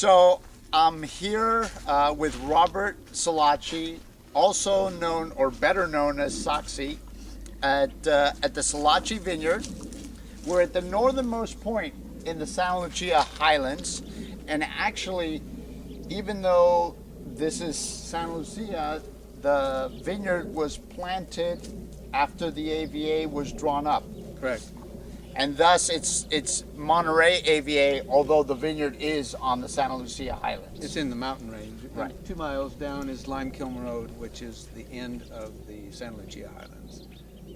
So I'm here with Robert Silacci, also known or better known as Silacci, at the Silacci Vineyard. We're at the northernmost point in the Santa Lucia Highlands, and actually, even though this is Santa Lucia, the vineyard was planted after the AVA was drawn up. Correct. And thus it's Monterey AVA, although the vineyard is on the Santa Lucia Highlands. It's in the mountain range. Right. And 2 miles down is Limekiln Road, which is the end of the Santa Lucia Highlands,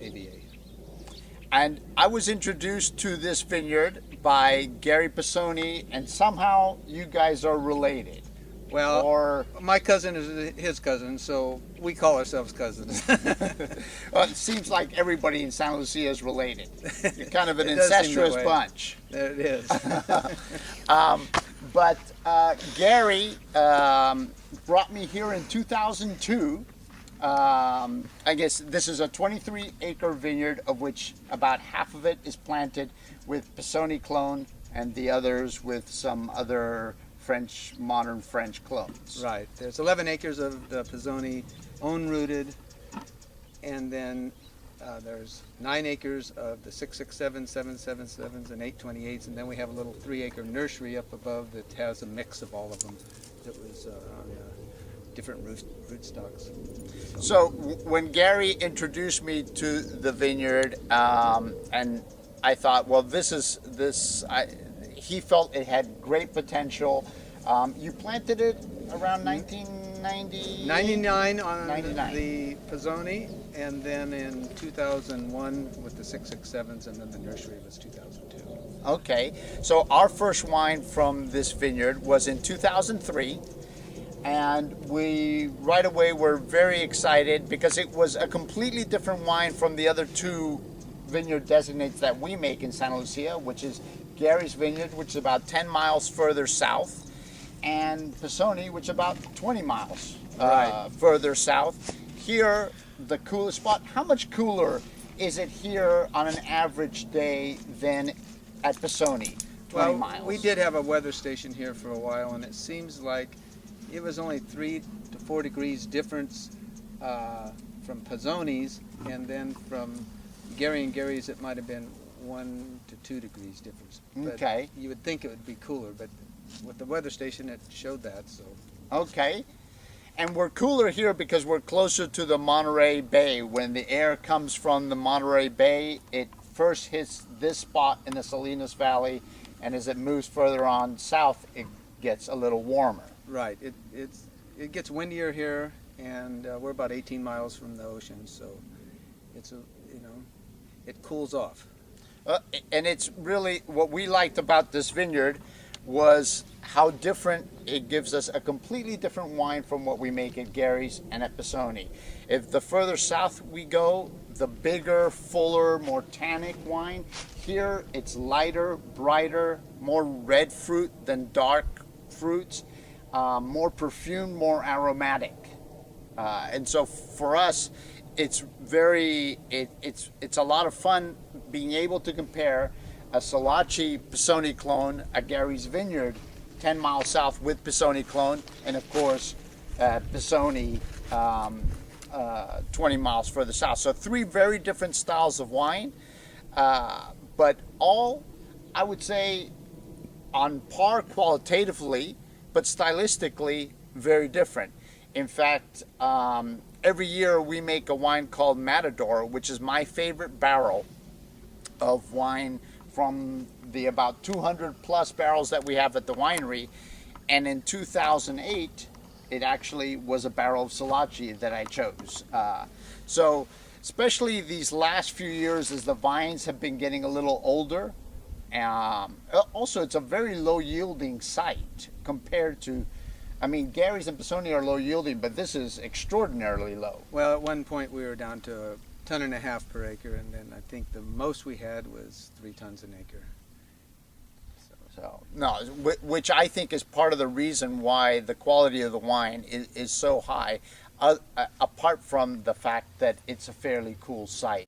AVA. And I was introduced to this vineyard by Gary Pisoni, and somehow you guys are related. Well, Or my cousin is his cousin, so we call ourselves cousins. well, it seems like everybody in Santa Lucia is related. You're kind of an It does seem that incestuous way. bunch. There it is. But Gary brought me here in 2002. I guess this is a 23-acre vineyard, of which about half of it is planted with Pisoni clone, and the others with some other modern French clones. Right. There's 11 acres of the Pisoni own-rooted, and then there's 9 acres of the 667, 777s, and 828s, and then we have a little 3-acre nursery up above that has a mix of all of them that was on different rootstocks. So when Gary introduced me to the vineyard, and I thought, well, he felt it had great potential. You planted it around 1990? 99 on 99. the Pisoni, and then in 2001 with the 667s, and then the nursery was 2002. Okay, so our first wine from this vineyard was in 2003, and we right away were very excited because it was a completely different wine from the other two vineyard designates that we make in Santa Lucia, which is Gary's Vineyard, which is about 10 miles further south, and Pisoni, which is about 20 miles further south. Here, the coolest spot. How much cooler is it here on an average day than at Pisoni? 20 miles. We did have a weather station here for a while, and it seems like it was only 3 to 4 degrees difference from Pisoni's, and then from Gary and Gary's it might have been 1 to 2 degrees difference. But okay. you would think it would be cooler, but with the weather station it showed that. So. Okay. And we're cooler here because we're closer to the Monterey Bay. When the air comes from the Monterey Bay, it first hits this spot in the Salinas Valley, and as it moves further on south, it gets a little warmer. Right. It gets windier here, and we're about 18 miles from the ocean, so it's it cools off. And it's really what we liked about this vineyard was how different it gives us a completely different wine from what we make at Gary's and at Pisoni. If the further south we go, the bigger, fuller, more tannic wine. Here it's lighter, brighter, more red fruit than dark fruits, more perfumed, more aromatic. And so for us, it's a lot of fun being able to compare a Silacci Pisoni clone at Gary's Vineyard 10 miles south with Pisoni clone, and of course Pisoni 20 miles further south. So 3 very different styles of wine, but all, I would say, on par qualitatively, but stylistically very different. In fact, every year we make a wine called Matador, which is my favorite barrel of wine from the about 200 plus barrels that we have at the winery. And in 2008, it actually was a barrel of Silacci that I chose. So especially these last few years as the vines have been getting a little older. Also, it's a very low yielding site compared to, I mean, Gary's and Pisoni are low yielding, but this is extraordinarily low. Well, at one point we were down to 1.5 tons per acre, and then I think the most we had was 3 tons an acre. So no, which I think is part of the reason why the quality of the wine is so high, apart from the fact that it's a fairly cool site.